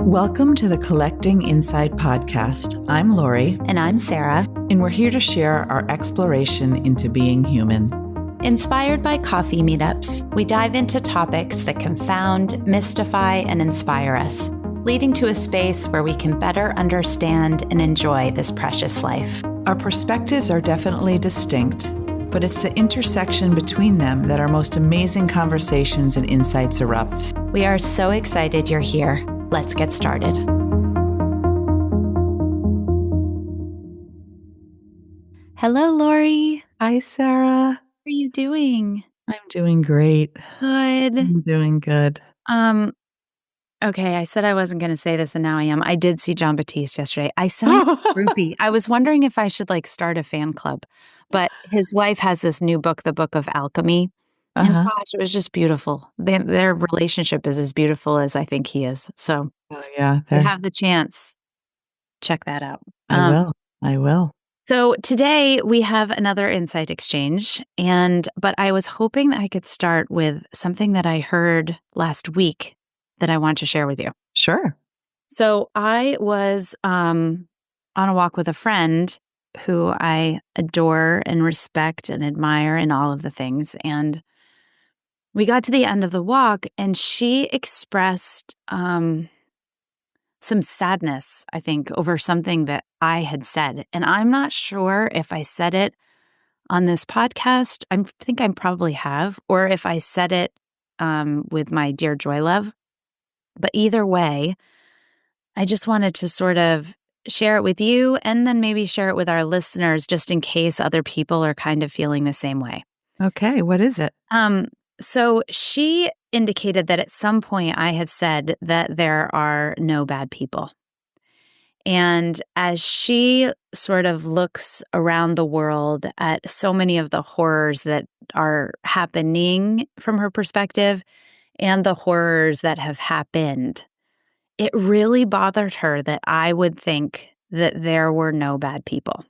Welcome to the Collecting Insight podcast. I'm Lori. And I'm Sara. And we're here to share our exploration into being human. Inspired by coffee meetups, we dive into topics that confound, mystify, and inspire us, leading to a space where we can better understand and enjoy this precious life. Our perspectives are definitely distinct, but it's the intersection between them that our most amazing conversations and insights erupt. We are so excited you're here. Let's get started. Hello, Lori. Hi, Sara. How are you doing? I'm doing great. Good. I'm doing good. Okay, I said I wasn't going to say this, and now I am. I did see John Batiste yesterday. I sound droopy. I was wondering if I should start a fan club, but his wife has this new book, The Book of Alchemy. And gosh, it was just beautiful. Their relationship is as beautiful as I think he is. So yeah, if you have the chance, check that out. I will. So today we have another insight exchange, but I was hoping that I could start with something that I heard last week that I want to share with you. Sure. So I was on a walk with a friend who I adore and respect and admire and all of the things. And we got to the end of the walk and she expressed some sadness, I think, over something that I had said. And I'm not sure if I said it on this podcast. I think I probably have, or if I said it with my dear Joy Love. But either way, I just wanted to sort of share it with you and then maybe share it with our listeners just in case other people are kind of feeling the same way. Okay, what is it? So she indicated that at some point I have said that there are no bad people. And as she sort of looks around the world at so many of the horrors that are happening from her perspective and the horrors that have happened, it really bothered her that I would think that there were no bad people.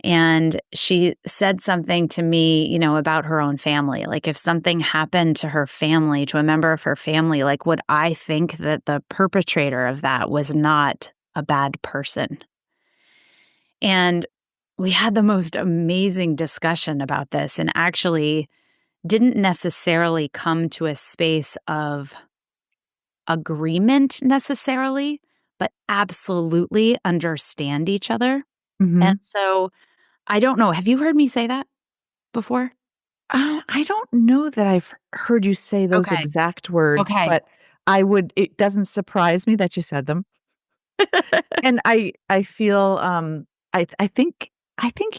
And she said something to me, about her own family. Like if something happened to her family, to a member of her family, would I think that the perpetrator of that was not a bad person? And we had the most amazing discussion about this and actually didn't necessarily come to a space of agreement necessarily, but absolutely understand each other. Mm-hmm. And so I don't know. Have you heard me say that before? I don't know that I've heard you say those exact words, but it doesn't surprise me that you said them. And I feel, I think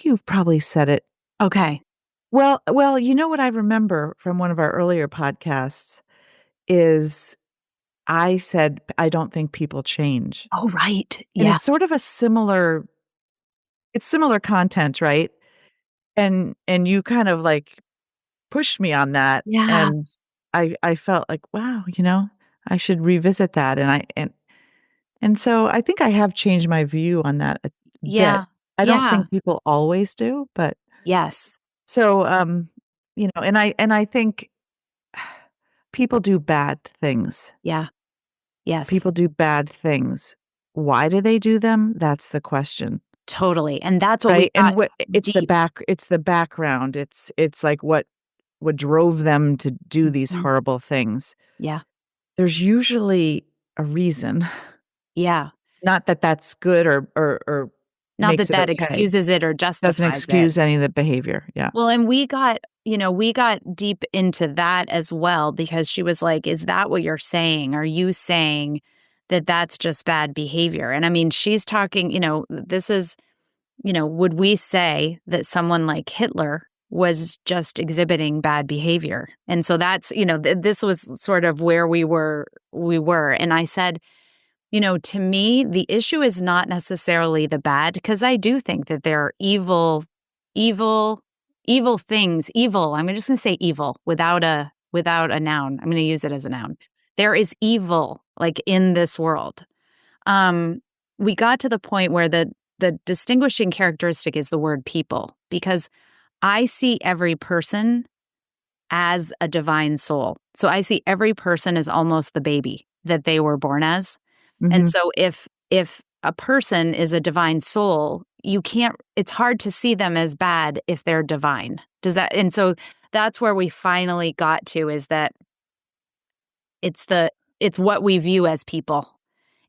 you've probably said it. Okay. Well, you know what I remember from one of our earlier podcasts is I said, I don't think people change. Oh, right. And Yeah. it's sort of similar content, right? And you kind of pushed me on that. Yeah. And I felt like, wow, I should revisit that. And so I think I have changed my view on that a Yeah. bit. I don't think people always do, but yes. so and I think people do bad things. Yeah. Yes. People do bad things. Why do they do them? That's the question. Totally. And that's what right? we got And it's deep. it's the background. It's like what drove them to do these horrible things. Yeah. There's usually a reason. Yeah. Not that that's good or not makes that it okay. excuses it or justifies doesn't excuse it. any of the behavior. Yeah. Well, and we got deep into that as well because she was like, is that what you're saying? Are you saying that that's just bad behavior? And I mean, she's talking, this is, would we say that someone like Hitler was just exhibiting bad behavior? And so that's, this was sort of where we were. And I said, to me, the issue is not necessarily the bad, because I do think that there are evil things. Evil. I'm just going to say evil without a noun. I'm going to use it as a noun. There is evil in this world. We got to the point where the distinguishing characteristic is the word people, because I see every person as a divine soul. So I see every person as almost the baby that they were born as. And Mhm. so if a person is a divine soul, you can't it's hard to see them as bad if they're divine. Does that and so that's where we finally got to is that it's the it's what we view as people.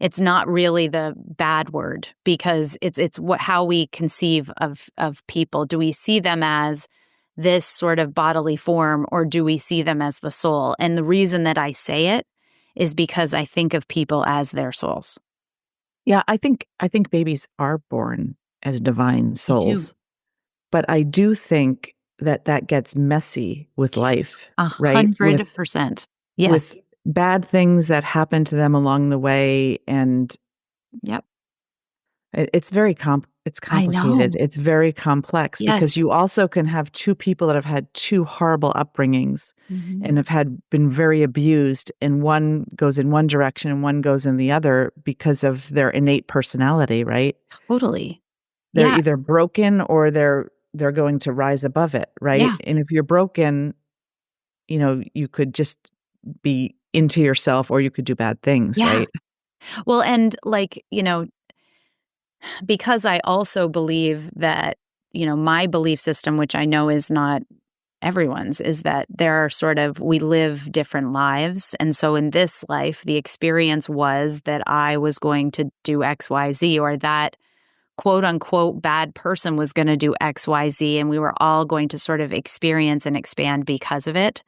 It's not really the bad word because it's what how we conceive of people. Do we see them as this sort of bodily form or do we see them as the soul? And the reason that I say it is because I think of people as their souls. Yeah, I think babies are born as divine Me too. souls, but I do think that that gets messy with life, right? With 100%. Yes. with bad things that happen to them along the way, and Yep. it's very it's I complicated. know. It's very complex because Yes. you also can have 2 people that have had 2 horrible upbringings Mhm. and have been very abused, and one goes in one direction and one goes in the other because of their innate personality, right? Totally. They're Yeah. either broken or they're going to rise above it, right? Yeah. And if you're broken, you could just be into yourself or you could do bad things, Yeah. right? Well, and like, because I also believe that, my belief system, which I know is not everyone's, is that there are sort of, we live different lives. And so in this life, the experience was that I was going to do XYZ or that quote unquote bad person was going to do XYZ. And we were all going to sort of experience and expand because of it.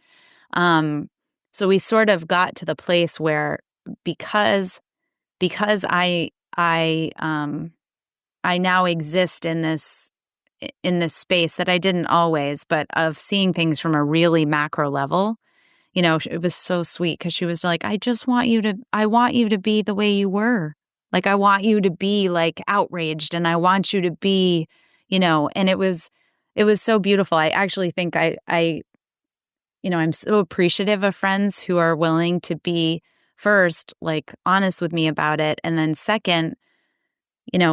Um, so we sort of got to the place where because because I now exist in this space that I didn't always, but of seeing things from a really macro level. It was so sweet because she was like, I want you to be the way you were. Like, I want you to be like outraged and I want you to be, and it was so beautiful. I actually think I'm so appreciative of friends who are willing to be first, like honest with me about it. And then second,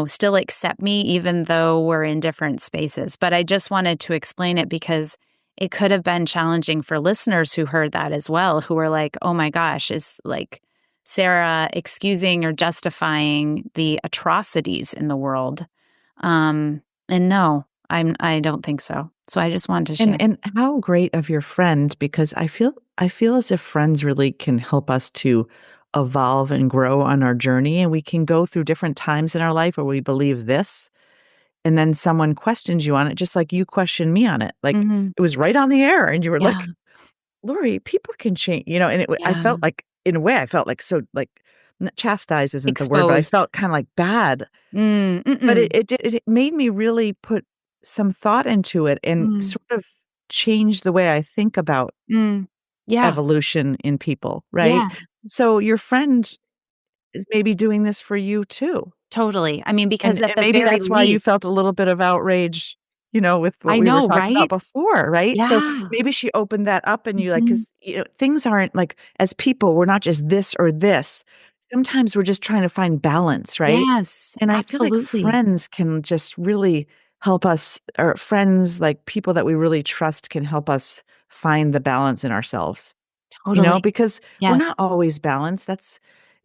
still accept me even though we're in different spaces. But I just wanted to explain it because it could have been challenging for listeners who heard that as well, who were like, oh my gosh, is like Sara excusing or justifying the atrocities in the world? And no, I don't think so. So I just wanted to share. And how great of your friend, because I feel as if friends really can help us to evolve and grow on our journey, and we can go through different times in our life where we believe this, and then someone questions you on it, just like you questioned me on it. Like, Hmm. it was right on the air, and you were Yeah. like, "Lori, people can change," and I Yeah. felt like, in a way, I felt like so like chastised isn't the word, but I Exposed. felt kind of like bad. But it Mm-mm. it did it made me really put some thought into it and Mm. sort of change the way I think about Mm. Yeah. evolution in people, right? Yeah. So your friend is maybe doing this for you too. Totally. I mean, because And at the maybe very that's why you least felt a little bit of outrage, with what I we were know, talking about right? before, right? So Yeah. maybe she opened that up and you like, Mhm. because things aren't like, as people, we're not just this or this. Sometimes we're just trying to find balance, right? Yes, And I feel like absolutely. friends can just really help us, or friends, like people that we really trust, can help us find the balance in ourselves, Totally. because we're Yes. not always balanced.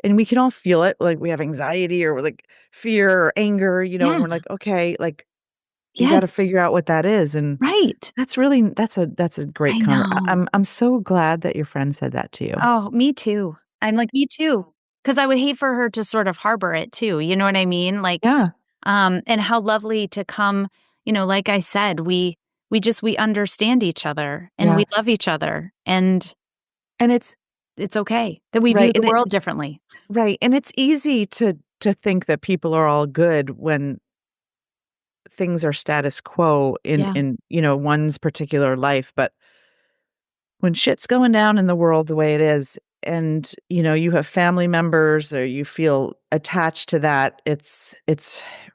And we can all feel it. Like we have anxiety or like fear or anger, and Yeah. we're like, okay, like we got to Yes. figure out what that is. And Right. that's a great I know. I'm so glad that your friend said that to you. Oh, me too. I'm like, "Me too," because I would hate for her to sort of harbor it too, you know what I mean? Like, Yeah. and how lovely to come, like I said, we understand each other and Yeah. we love each other, and And it's it's okay that we right. view the world differently. Right. And it's easy to think that people are all good when things are status quo in Yeah. one's particular life, but when shit's going down in the world the way it is, and you have family members or you feel attached to that, it's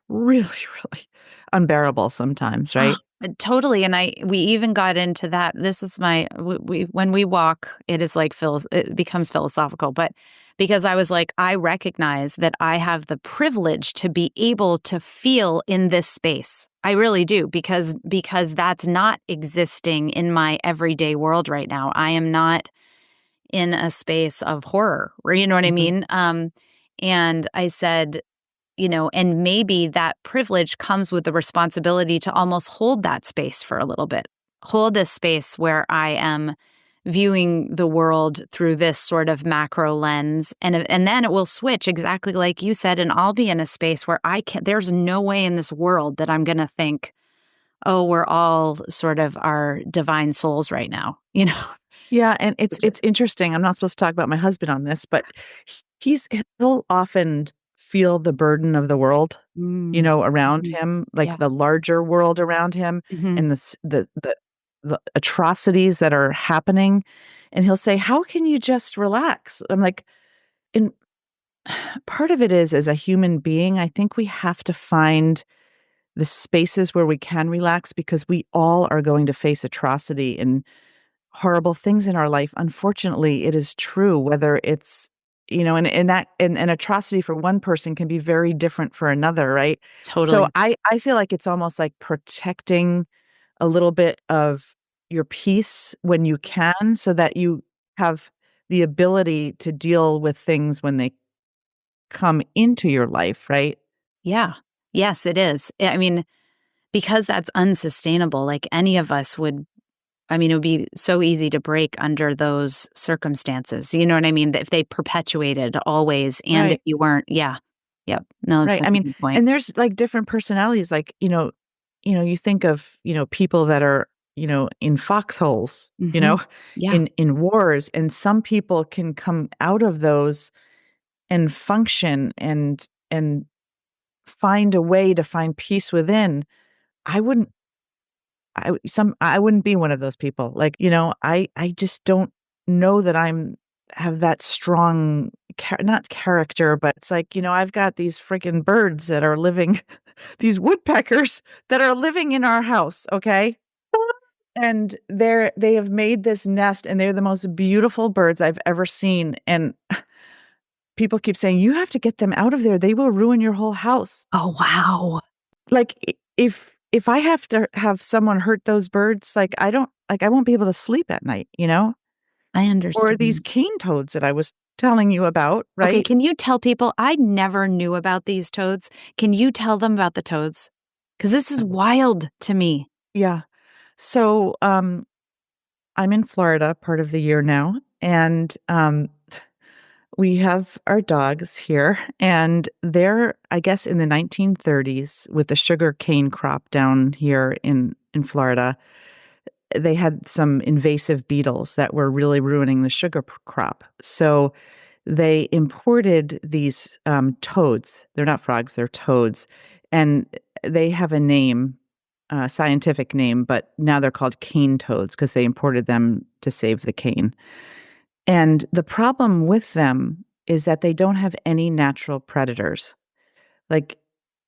really really unbearable sometimes, Ah, right? totally, and we even got into that. This is my we when we walk, it is like it becomes philosophical, but because I was like, I recognize that I have the privilege to be able to feel in this space. I really do because that's not existing in my everyday world right now. I am not in a space of horror, or you know what I Mhm. mean? And I said, and maybe that privilege comes with the responsibility to almost hold that space for a little bit, hold this space where I am viewing the world through this sort of macro lens. And then it will switch exactly like you said. And I'll be in a space where there's no way in this world that I'm going to think, oh, we're all sort of our divine souls right now, Yeah, and it's interesting. I'm not supposed to talk about my husband on this, but he'll often feel the burden of the world, around Mhm. him, like Yeah. the larger world around him, Mhm. and the atrocities that are happening, and he'll say, "How can you just relax?" I'm like, and part of it is, as a human being, I think we have to find the spaces where we can relax because we all are going to face atrocity and horrible things in our life. Unfortunately, it is true, whether it's, and that and an atrocity for one person can be very different for another, right? So Totally. I feel like it's almost like protecting a little bit of your peace when you can so that you have the ability to deal with things when they come into your life, right? Yeah. Yes, it is. I mean, because that's unsustainable, like any of us would, I mean, it would be so easy to break under those circumstances. You know what I mean? If they perpetuated always, and if Right. you weren't, yeah. Yep. No, that's Right. such I a mean, good point. and there's like different personalities, like, you think of, people that are, in foxholes, Mhm. Yeah. in wars, and some people can come out of those and function and find a way to find peace within. I wouldn't I wouldn't be one of those people. Like, I just don't know that I'm have that strong not character, but it's like, I've got these freaking birds that are living these woodpeckers that are living in our house, okay? And they have made this nest and they're the most beautiful birds I've ever seen. And people keep saying, "You have to get them out of there. They will ruin your whole house." Oh, wow. Like, if I have to have someone hurt those birds, like, I won't be able to sleep at night, I Or these understand. cane toads that I was telling you about, Okay, right? can you tell people I never knew about these toads. Can you tell them about the toads? Because this is wild to me. Yeah. So, I'm in Florida part of the year now, and, we have our dogs here, and they're, I guess, in the 1930s with the sugar cane crop down here in Florida. They had some invasive beetles that were really ruining the sugar crop. So they imported these toads. They're not frogs, they're toads. And they have a name, a scientific name, but now they're called cane toads because they imported them to save the cane. And the problem with them is that they don't have any natural predators. Like,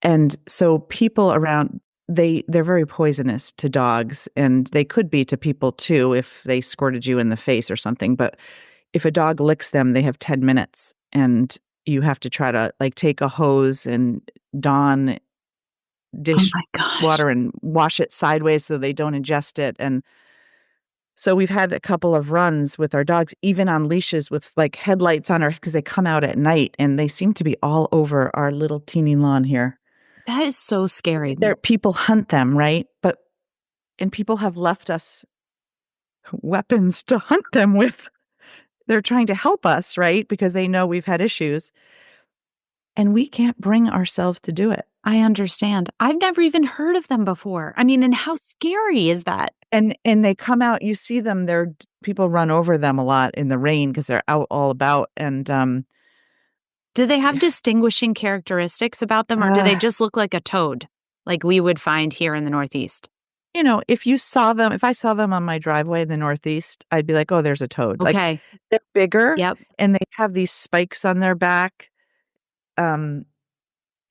and so people around, they're very poisonous to dogs, and they could be to people too if they squirted you in the face or something. But if a dog licks them, they have 10 minutes, and you have to try to like take a hose and Dawn Oh dish my gosh. water and wash it sideways so they don't ingest it. And so we've had a couple of runs with our dogs, even on leashes with like headlights on our, because they come out at night and they seem to be all over our little teeny lawn here. That is so scary. There, people hunt them, right? And people have left us weapons to hunt them with. They're trying to help us, right? Because they know we've had issues, and we can't bring ourselves to do it. I understand. I've never even heard of them before. I mean, and how scary is that? And they come out, you see them, people run over them a lot in the rain because they're out all about, and, Do they have yeah, distinguishing characteristics about them, or do they uh, just look like a toad like we would find here in the Northeast? if I saw them on my driveway in the Northeast, I'd be like, "Oh, there's a toad." Like, Okay. they're bigger, Yep. and they have these spikes on their back. Um,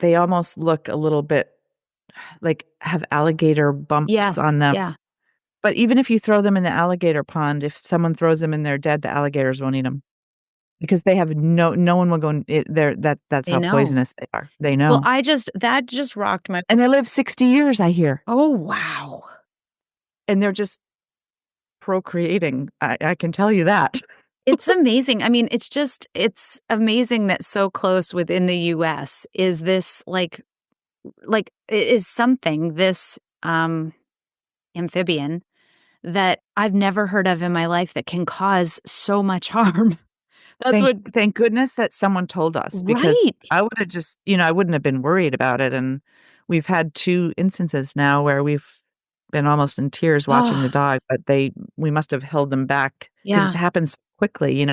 they almost look a little bit like have alligator bumps Yes. on them. Yeah. But even if you throw them in the alligator pond, if someone throws them in there dead, the alligators won't eat them because they have no one will go in there. That's They how know. poisonous they are. They Well, know. that just rocked my And they live 60 years, I hear, Oh, wow. and they're just procreating. I can tell you that. It's amazing. I mean, it's amazing that so close within the US is this is something, this amphibian that I've never heard of in my life that can cause so much harm. That's what Thank goodness that someone told us because Right. I would have just, I wouldn't have been worried about it. And we've had 2 instances now where we've been almost in tears watching the Oh, dog, but we must have held them back because it yeah, happens quickly,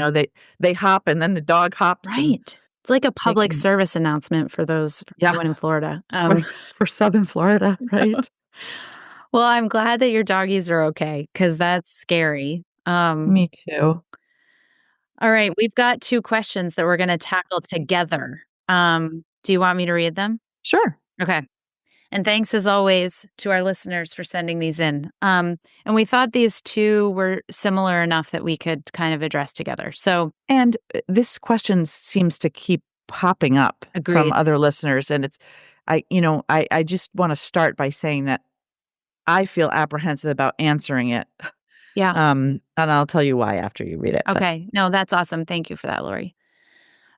they hop and then the dog hops and right. It's like a they public can service announcement for yeah, anyone in Florida. for for Southern Florida, right? Well, I'm glad that your doggies are okay because that's scary. Me too. All right, we've got 2 questions that we're gonna tackle together. Do you want me to read them? Sure. Okay. And thanks as always to our listeners for sending these in. And we thought these 2 were similar enough that we could kind of address together. So, And, this question seems to keep popping up from agreed. other listeners, and I just wanna start by saying that I feel apprehensive about answering it, Yeah. and I'll tell you why after you read it, but Okay. No, that's awesome. Thank you for that, Lori.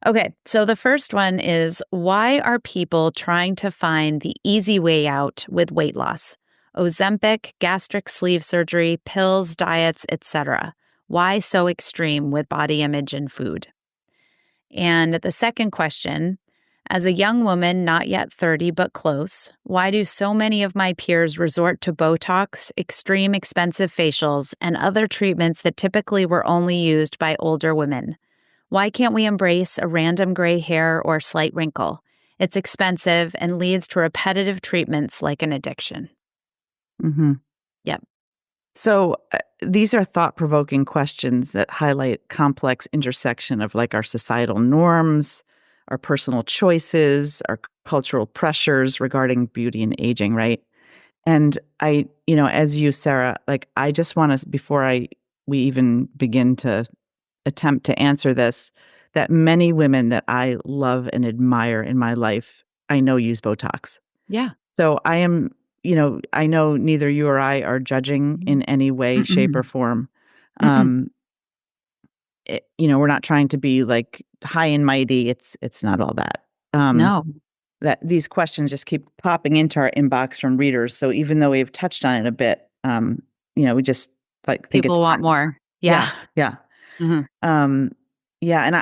Okay. So the first one is, why are people trying to find the easy way out with weight loss? Ozempic, gastric sleeve surgery, pills, diets, etc. Why so extreme with body image and food? And the second question, as a young woman, not yet 30 but close, why do so many of my peers resort to Botox, extreme expensive facials, and other treatments that typically were only used by older women? Why can't we embrace a random gray hair or slight wrinkle? It's expensive and leads to repetitive treatments like an addiction. mhm. Yep. So, these are thought-provoking questions that highlight complex intersection of, like, our societal norms, our personal choices, our cultural pressures regarding beauty and aging, right? And as you, Sarah, like, I just wanna before we even begin to attempt to answer this, that many women that I love and admire in my life, I know use Botox. Yeah. So I know neither you or I are judging in Mhm. any way, shape, or Mm-mm. form. Mm-mm. Um, we're not trying to be like high and mighty. It's not all that. No, That these questions just keep popping into our inbox from readers. So even though we've touched on it a bit, we just like think it's people want time. more. Yeah. Yeah, yeah. Mhm. Um, yeah,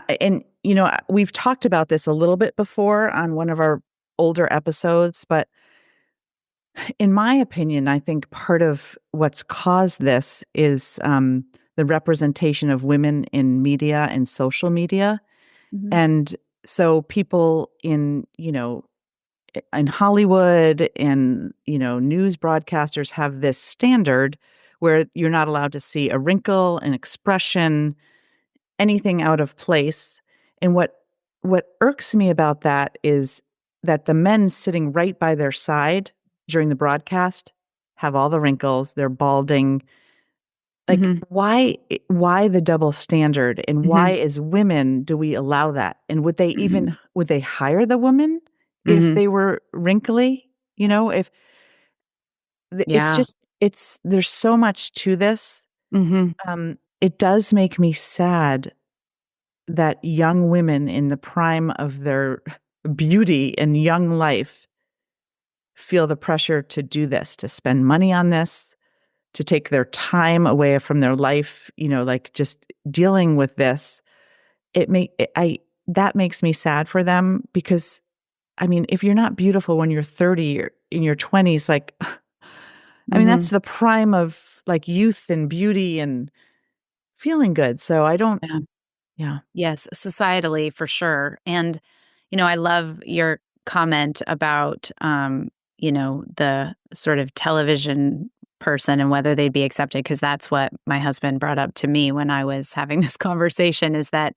we've talked about this a little bit before on one of our older episodes, but in my opinion, I think part of what's caused this is the representation of women in media and social media. Mhm. And so people in Hollywood and, news broadcasters have this standard where you're not allowed to see a wrinkle, an expression, anything out of place. And what irks me about that is that the men sitting right by their side during the broadcast have all the wrinkles, they're balding. Like, Mhm. why the double standard, and why Mhm. as women do we allow that? And Mhm. would they hire the woman if Mhm. they were wrinkly? If it's Yeah. just it's there's so much to this. Mhm. It does make me sad that young women in the prime of their beauty and young life feel the pressure to do this, to spend money on this, to take their time away from their life, like just dealing with this. It may I That makes me sad for them because I mean, if you're not beautiful when you're 30 or in your 20s, like I mean, that's Mhm. the prime of like youth and beauty and feeling good. So I don't Yeah. yeah. Yes, societally for sure. And, I love your comment about, the sort of television person and whether they'd be accepted, because that's what my husband brought up to me when I was having this conversation is that,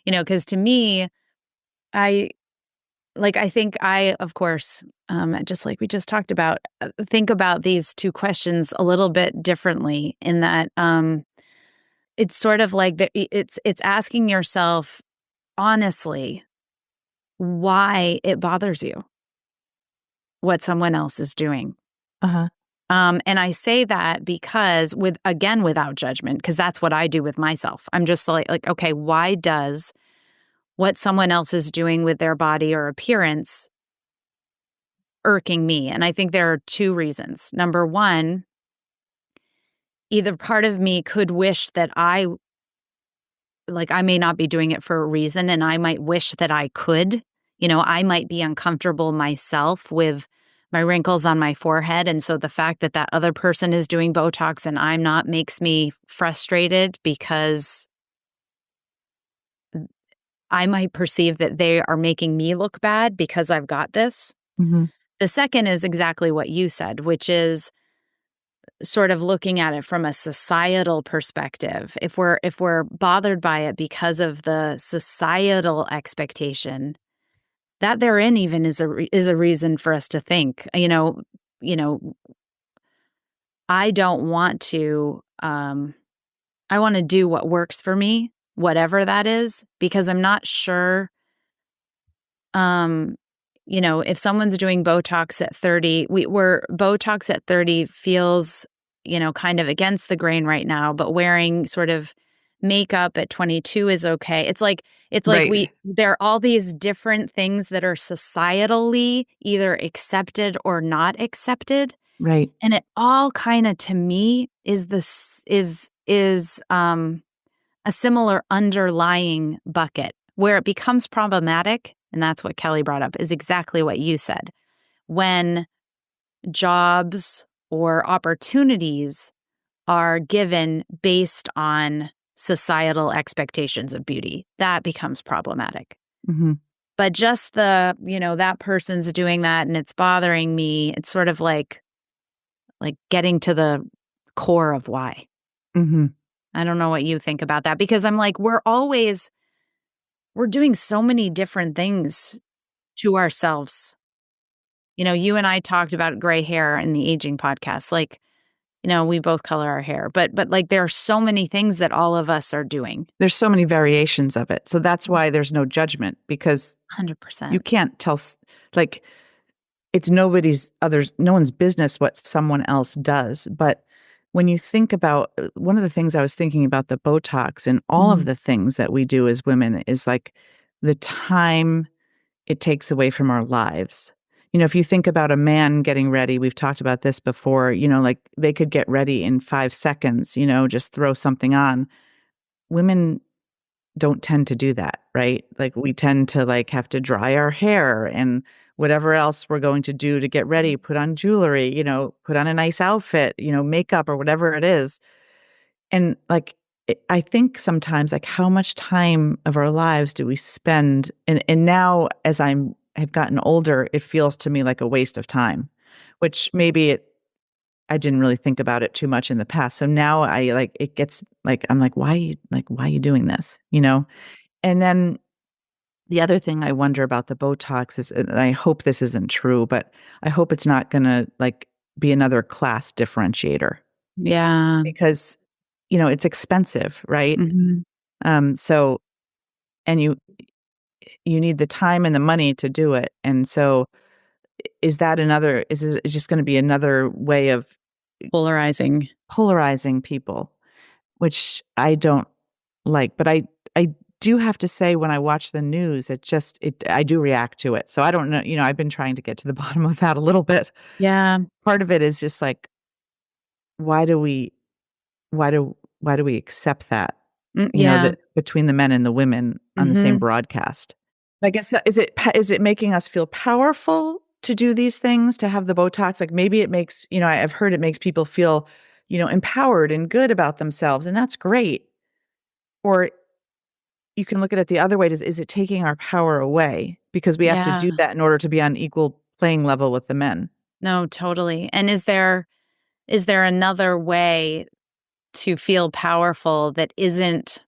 because to me, I I think I, of course, just like we just talked about, think about these 2 questions a little bit differently in that, it's sort of like it's asking yourself honestly why it bothers you what someone else is doing. Uh-huh. And I say that because without judgment, because that's what I do with myself. I'm just like, okay, why does what someone else is doing with their body or appearance irking me? And I think there are two reasons. Number one, either part of me could wish that I may not be doing it for a reason, and I might wish that I could. I might be uncomfortable myself with my wrinkles on my forehead. And so the fact that that other person is doing Botox and I'm not makes me frustrated because I might perceive that they are making me look bad because I've got this. Mhm. The second is exactly what you said, which is sort of looking at it from a societal perspective. If we're bothered by it because of the societal expectation, that therein even is a reason for us to think, you know, I don't want to I want to do what works for me, whatever that is, because I'm not sure um if someone's doing Botox at 30, we're Botox at 30 feels, kind of against the grain right now, but wearing sort of makeup at 22 is okay. It's like Right. there are all these different things that are societally either accepted or not accepted. Right. And it all kind of to me is this is a similar underlying bucket where it becomes problematic. And that's what Kelly brought up, is exactly what you said. When jobs or opportunities are given based on societal expectations of beauty, that becomes problematic. Mhm. But just that person's doing that and it's bothering me, it's sort of like getting to the core of why. Mhm. I don't know what you think about that, because I'm like, we're doing so many different things to ourselves. You and I talked about gray hair in the aging podcast. Like, we both color our hair, but like there are so many things that all of us are doing. There's so many variations of it. So that's why there's no judgment, because you 100%. can't tell like it's no one's business what someone else does. But when you think about one of the things I was thinking about the Botox and all of Mhm. the things that we do as women is like the time it takes away from our lives. If you think about a man getting ready, we've talked about this before, like they could get ready in 5 seconds, just throw something on. Women don't tend to do that, right? Like we tend to like have to dry our hair and whatever else we're going to do to get ready, put on jewelry, put on a nice outfit, makeup or whatever it is. And like I think sometimes like how much time of our lives do we spend and now as have gotten older, it feels to me like a waste of time, which maybe I didn't really think about it too much in the past. So now I like it gets like I'm like why are you doing this? And then the other thing I wonder about the Botox is, and I hope this isn't true, but I hope it's not gonna like be another class differentiator Yeah. because it's expensive, right? Mhm. So and you need the time and the money to do it. And so is it just going to be another way of Polarizing. polarizing people, which I don't like. But I do have to say when I watch the news, I do react to it. So I don't know, I've been trying to get to the bottom of that a little bit. Yeah. Part of it is just like, why do we why do why do we accept that? Yeah. That between the men and the women on the same Mhm. broadcast. I guess is it making us feel powerful to do these things, to have the Botox? Like maybe it makes, I've heard it makes people feel, empowered and good about themselves, and that's great. Or you can look at it the other way. Is it taking our power away because we have to Yeah. do that in order to be on equal playing level with the men? No, totally. And is there another way to feel powerful that isn't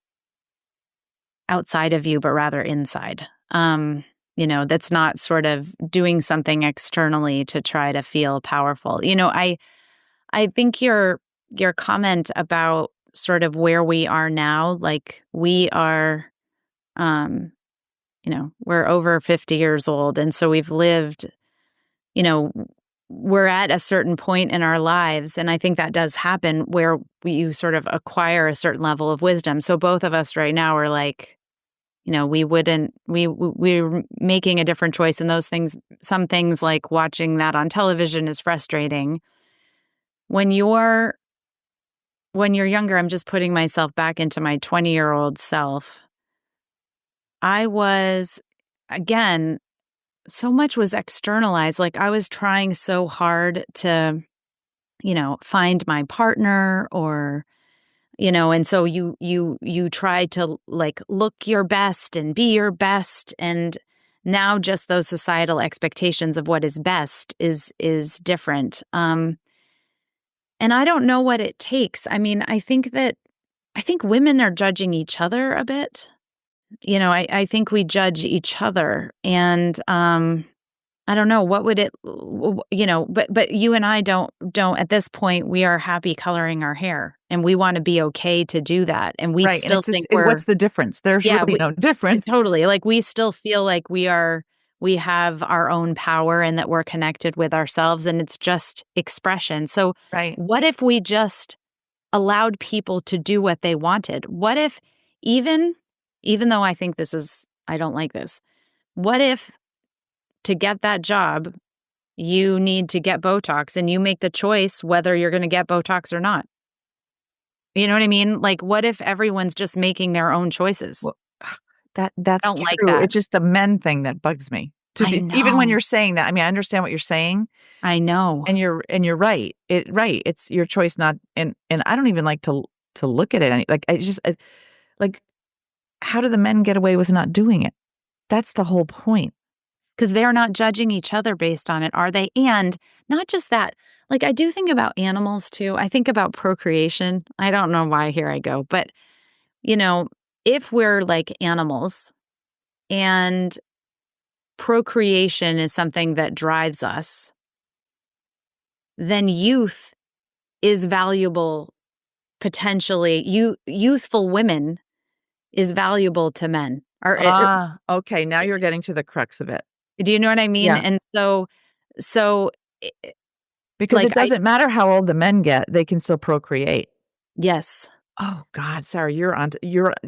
outside of you, but rather inside? That's not sort of doing something externally to try to feel powerful. I think your comment about sort of where we are now, like we are, um, we're over 50 years old, and so we've lived, you know, we're at a certain point in our lives, and I think that does happen where you sort of acquire a certain level of wisdom. So both of us right now are like, we're making a different choice, and those things, some things like watching that on television is frustrating. When you're younger, I'm just putting myself back into my 20-year-old self. I was, again, so much was externalized. Like I was trying so hard to, find my partner or, and so you try to like look your best and be your best. And now just those societal expectations of what is best is different. And I don't know what it takes. I mean, I think women are judging each other a bit. I think we judge each other, and I don't know what would it, but you and I don't at this point. We are happy coloring our hair, and we want to be okay to do that, and we Right. And still it's just, think we're what's the difference? There's yeah, really no difference. totally, like we still feel like we have our own power and that we're connected with ourselves, and it's just expression. So Right. what if we just allowed people to do what they wanted? What if even though I don't like this, what if to get that job, you need to get Botox and you make the choice whether you're going to get Botox or not? You know what I mean? Like, what if everyone's just making their own choices? Well, I that's don't like true. that. It's just the men thing that bugs me. To I be, even when know. you're saying that, I mean, I understand what you're saying, I know. and you're right. Right. It's your choice, not, and I don't even like to look at it. Like I just like, how do the men get away with not doing it? That's the whole point. Because they're not judging each other based on it, are they? And not just that, like, I do think about animals too. I think about procreation. I don't know why here I go, but, you know, if we're like animals and procreation is something that drives us, then youth is valuable potentially. Youthful women is valuable to men. Ah, okay. Now you're getting to the crux of it. Do you know what I mean? Yeah. And so i- Because like it doesn't matter how old the men get, they can still procreate. yes. Oh God, Sarah, you're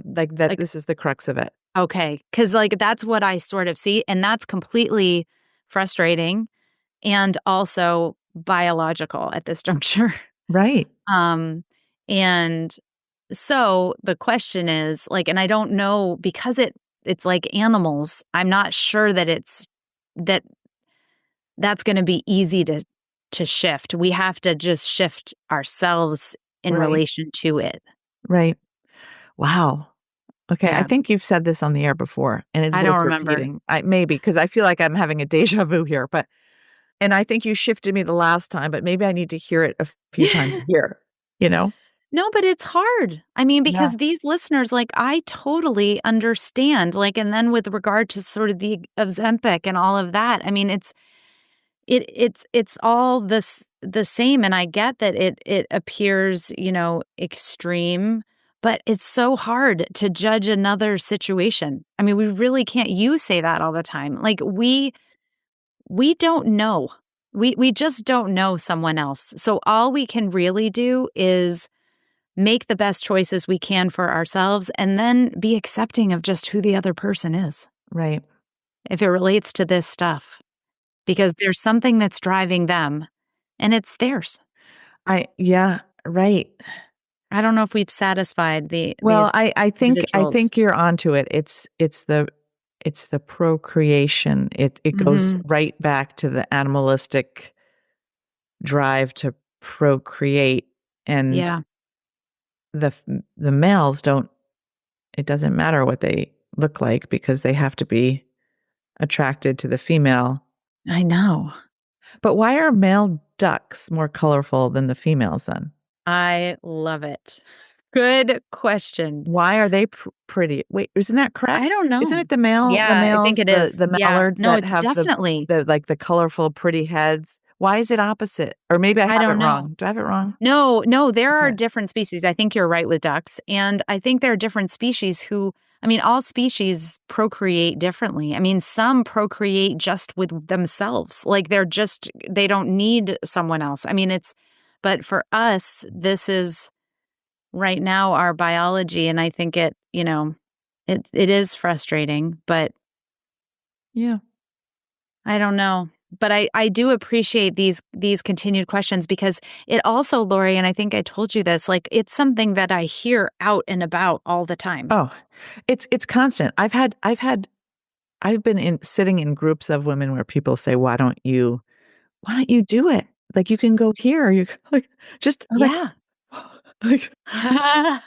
like that. Like This is the crux of it. okay, cuz like that's what I sort of see, and that's completely frustrating and also biological at this juncture. Right. Um and so the question is like, and I don't know because it's like animals. I'm not sure that that that's going to be easy to shift. We have to just shift ourselves in Right. relation to it. Right. Wow. Okay, I Yeah. think you've said this on the air before, and it's I don't worth remember. repeating. I maybe because I feel like I'm having a deja vu here, but and I think you shifted me the last time, but maybe I need to hear it a few times here, you know? No, but it's hard. I mean, Yeah. because these listeners, like, I totally understand. Like, and then with regard to sort of the Ozempic and all of that, I mean, it's all the same. And I get that it appears, extreme, but it's so hard to judge another situation. I mean, we really can't. You say that all the time. Like we don't know. We just don't know someone else. So all we can really do is make the best choices we can for ourselves and then be accepting of just who the other person is Right. if it relates to this stuff because there's something that's driving them and it's theirs. Yeah, right. I don't know if we've satisfied Well, these I individuals. think you're onto it. It's the procreation. It goes Mhm. right back to the animalistic drive to procreate, and Yeah, the males don't, it doesn't matter what they look like because they have to be attracted to the female. I know. But why are male ducks more colorful than the females then? I love it. Good question. Why are they pretty? Wait, isn't that I correct? don't Isn't know. it the Yeah, I think males, it is. the Yeah. mallards No, that it's have definitely. like the colorful, pretty heads? Why is it opposite? Or maybe I I have it don't know. wrong. Do I have it wrong? No, no, there are Okay. different species. I think you're right with ducks, and I think there are different species who I mean, all species procreate differently. I mean, some procreate just with themselves. Like they don't need someone else. I mean, but for us, this is right now our biology. And I think it is frustrating, but Yeah. I don't know. But I do appreciate these continued questions because it also, Lori, and I think I told you this, like it's something that I hear out and about all the time. Oh, it's constant. I've been sitting in groups of women where people say, why don't you do it? Like you can go here. You like just like Yeah. like I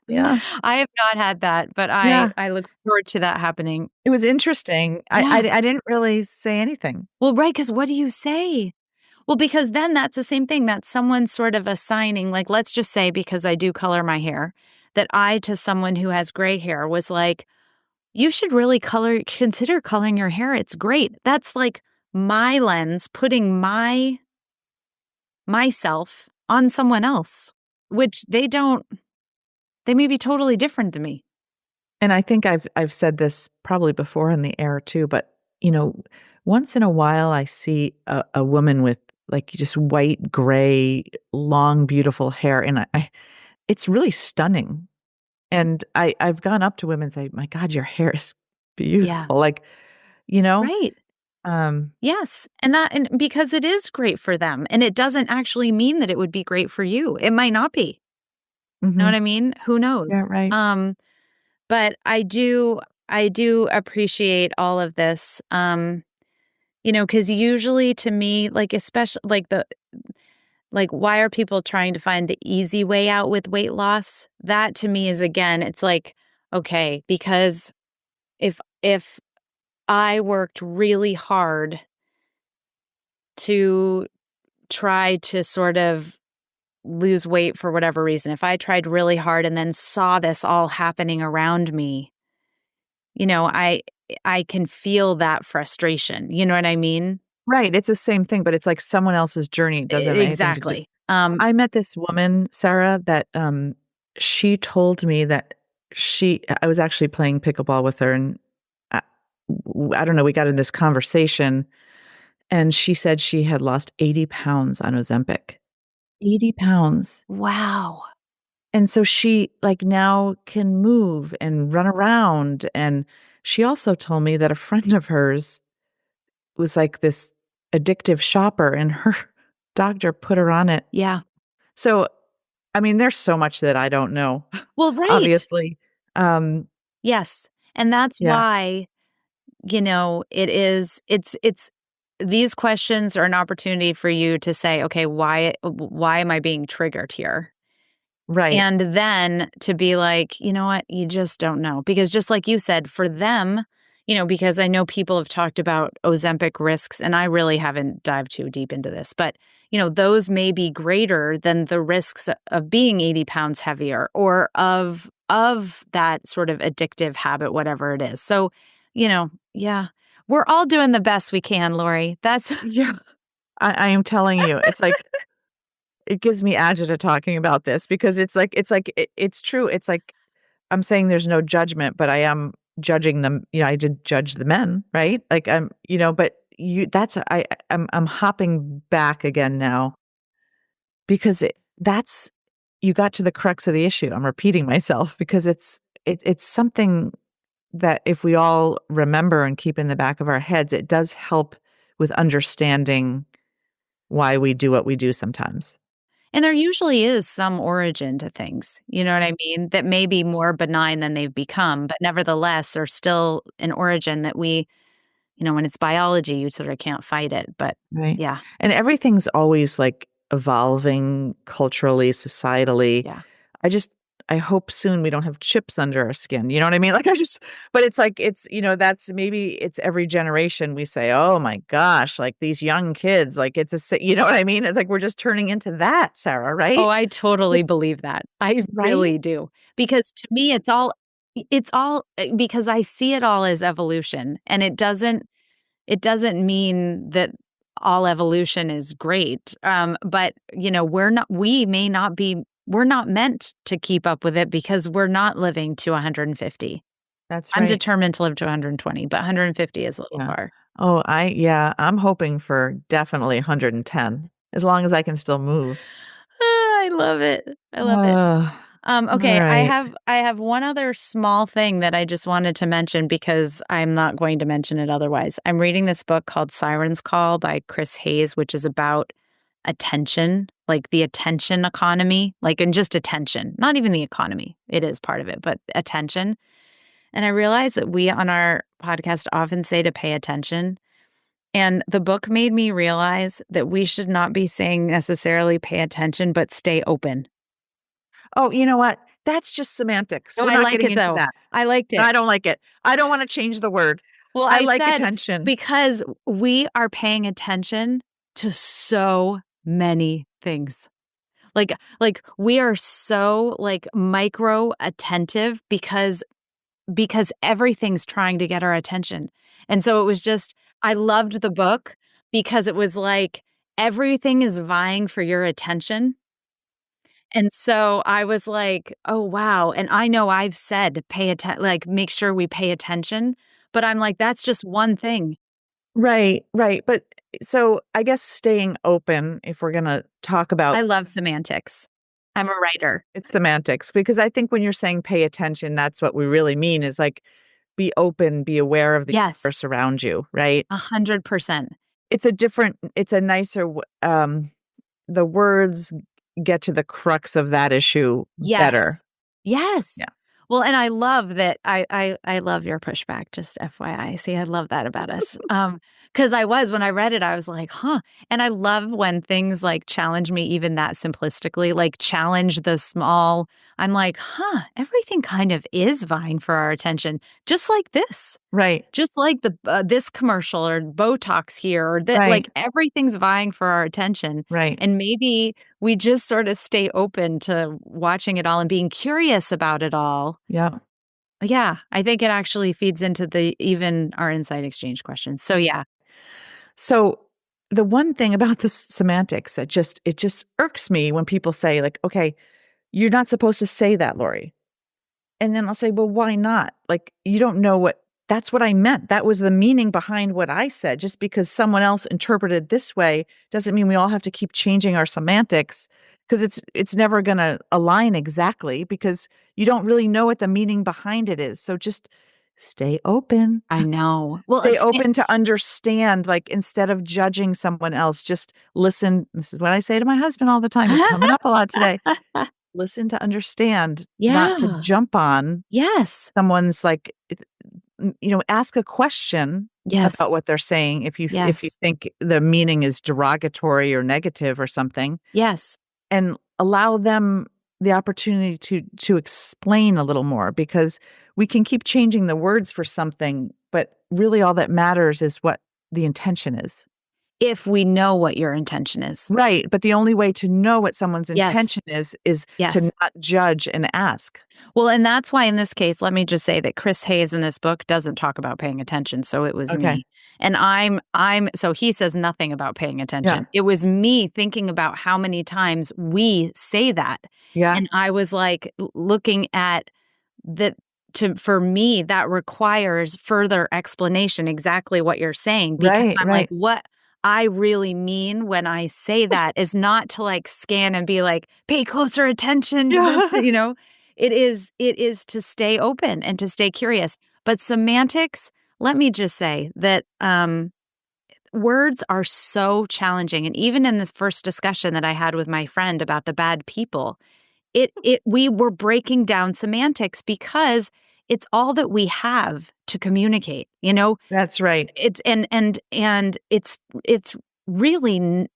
yeah. have not had that, but Yeah. I look forward to that happening. It was interesting. Yeah. I didn't really say anything. Well, right, because what do you say? Well, because then that's the same thing. That's someone sort of assigning, like, let's just say, because I do color my hair, that I, to someone who has gray hair, was like, you should really consider coloring your hair. It's great. That's like my lens putting myself on someone else, which they may be totally different to me. And I think I've said this probably before in the air too, but you know, once in a while I see a woman with like just white, gray, long, beautiful hair, and it's really stunning. And I've gone up to women and say, "My God, your hair is Yeah. beautiful." Like, you know, Right. um, Yes. And because it is great for them and it doesn't actually mean that it would be great for you. It might not be. Know mhm. what I mean? Who Yeah, knows? right. But I do appreciate all of this. Cuz usually to me like especially like why are people trying to find the easy way out with weight loss? That to me is again, it's like okay, because if I worked really hard to try to sort of lose weight for whatever reason, if I tried really hard and then saw this all happening around me, you know, I can feel that frustration. You know what I mean? Right, it's the same thing, but it's like someone else's journey. It doesn't have anything to do. Exactly. I met this woman, Sarah, that she told me that I was actually playing pickleball with her, and I, I don't know, we got in this conversation, and she said she had lost 80 pounds on Ozempic. 80 pounds. Wow. And so she like now can move and run around. And she also told me that a friend of hers was like this addictive shopper and her doctor put her on it. Yeah. So, I mean, there's so much that I don't know, Well, right. obviously. Um, Yes. And that's yeah, why, it's these questions are an opportunity for you to say, okay, why am I being triggered here? right. And then to be like, you know what? You just don't know. Because just like you said, for them, because I know people have talked about Ozempic risks, and I really haven't dived too deep into this, but, those may be greater than the risks of being 80 pounds heavier or of that sort of addictive habit, whatever it is. So, yeah, we're all doing the best we can, Lori. That's Yeah. I am telling you, it's like, it gives me agita talking about this because it's true. It's like, I'm saying there's no judgment, but I am judging them. You know, I did judge the men, right? Like but I'm hopping back again now because that's you got to the crux of the issue. I'm repeating myself because it's something that if we all remember and keep in the back of our heads, it does help with understanding why we do what we do sometimes. And there usually is some origin to things, you know what I mean? That may be more benign than they've become, but nevertheless are still an origin that when it's biology, you sort of can't fight it. But Right. yeah, And everything's always like evolving culturally, societally. yeah. I just I hope soon we don't have chips under our skin. You know what I mean? Like but it's like that's maybe it's every generation we say, "Oh my gosh, like these young kids, like you know what I mean? It's like we're just turning into that, Sarah, Oh, right? I totally This believe that. I right? really do. Because to me, because I see it all as evolution and it doesn't mean that all evolution is great. But we're not meant to keep up with it because we're not living to 150. That's I'm right. determined to live to 120, but 150 is a little Yeah. far. Oh, I'm hoping for definitely 110 as long as I can still move. I love it. I love it. All Okay, right. I have one other small thing that I just wanted to mention because I'm not going to mention it otherwise. I'm reading this book called Siren's Call by Chris Hayes, which is about attention, like the attention economy, like and just attention, not even the economy. It is part of it, but attention. And I realize that we on our podcast often say to pay attention. And the book made me realize that we should not be saying necessarily pay attention, but stay open. Oh, you know what? That's just semantics. No, We're I not like getting it into though. that. I liked No, it. I don't like it. I don't want to change the word. Well, I I like said attention. because we are paying attention to so many things. Like we are so like micro attentive because everything's trying to get our attention. And so it was just I loved the book because it was like everything is vying for your attention. And so I was like, "Oh, wow." And I know I've said pay atten like, make sure we pay attention, but I'm like, that's just one thing. Right, right. But so I guess staying open, if we're going to talk I about love semantics. I'm a writer. it's semantics, because I think when you're saying pay attention, that's what we really mean is like be open, be aware of the Yes, universe around you, right? 100%. It's a nicer, the words get to the crux of that issue better. Yes. Yes. Yeah. Well, and I love that I love your pushback, just FYI. See, I love that about us. Because when I read it, I was like, "Huh." And I love when things, like, challenge me even that simplistically, like, challenge the small I'm like, "Huh, everything kind of is vying for our attention, just like this." Right, Just like this commercial or Botox here or that right, like, everything's vying for our attention, right. and maybe we just sort of stay open to watching it all and being curious about it all. Yeah. Yeah, I think it actually feeds into the even our insight exchange questions. So, yeah. So the one thing about the semantics that just irks me when people say like, "Okay, you're not supposed to say that, Lori." And then I'll say, "Well, why not?" Like, you don't know what that's what I meant. That was the meaning behind what I said. Just because someone else interpreted this way doesn't mean we all have to keep changing our semantics because it's never going to align exactly because you don't really know what the meaning behind it is. So just stay open. I know. Well, Stay it's open to understand, like, instead of judging someone else, just listen. This is what I say to my husband all the time. He's coming up a lot today. Listen to understand, not to Yeah. jump on Yes. someone's, like, ask a question Yes. about what they're saying if you Yes. think the meaning is derogatory or negative or something, Yes. and allow them the opportunity to explain a little more because we can keep changing the words for something, but really all that matters is what the intention is. If we know what your intention is. Right, but the only way to know what someone's Yes. intention is to Yes. not judge and ask. Well, and that's why in this case, let me just say that Chris Hayes in this book doesn't talk about paying attention, so it was Okay. me. And I'm so he says nothing about paying Yeah. attention. It was me thinking about how many times we say that. Yeah. And I was like looking at that to for me that requires further explanation exactly what you're saying because Right, I'm like right. what I really mean when I say that is not to like scan and be like pay closer attention to this, Yeah. it is to stay open and to stay curious. But semantics, let me just say that words are so challenging and even in this first discussion that I had with my friend about the bad people, we were breaking down semantics because it's all that we have to communicate, you know? That's right. It's and it's really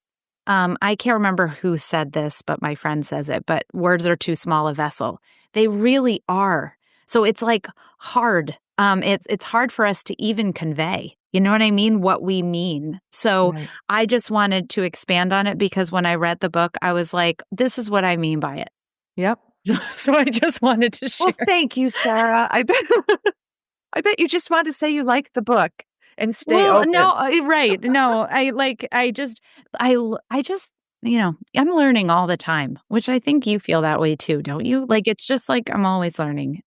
I can't remember who said this, but my friend says it, but words are too small a vessel. They really are. So it's like hard. It's hard for us to even convey. You know what I mean? What we mean. So Right. I just wanted to expand on it because when I read the book, I was like, this is what I mean by it. Yep. So I just wanted to Well, share. thank you, Sarah. I bet you just want to say you like the book and stay Well, no, open. right. No, I just, I'm learning all the time, which I think you feel that way too, don't you? Like, it's just like I'm always learning.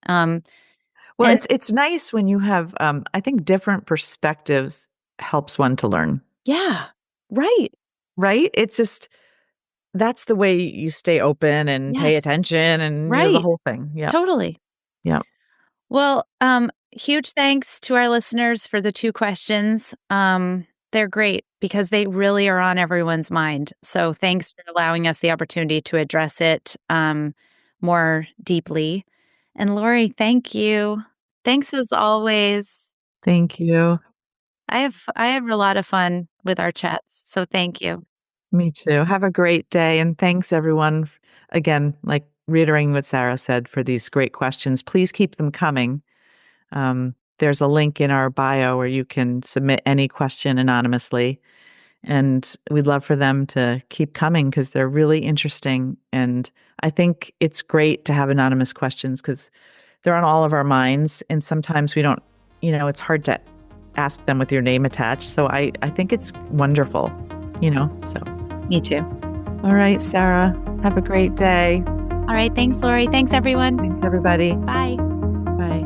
Well, And it's nice when you have, I think different perspectives helps one to learn, yeah, right. right? It's just that's the way you stay open and pay Yes, attention and, the right. whole thing. Yep. Totally. Yep. Well, huge thanks to our listeners for the 2 questions. They're great because they really are on everyone's mind. So thanks for allowing us the opportunity to address it, more deeply. And Lori, thank you. Thanks as always. Thank you. I have a lot of fun with our chats, so thank you. Me too. Have a great day. And thanks, everyone. Again, like reiterating what Sarah said for these great questions. Please keep them coming. There's a link in our bio where you can submit any question anonymously. And we'd love for them to keep coming because they're really interesting. And I think it's great to have anonymous questions because they're on all of our minds. And sometimes we don't, it's hard to ask them with your name attached. So I think it's wonderful, so. Me too. All right, Sarah, have a great day. All right, thanks, Lori. Thanks, everyone. Thanks, everybody. Bye. Bye.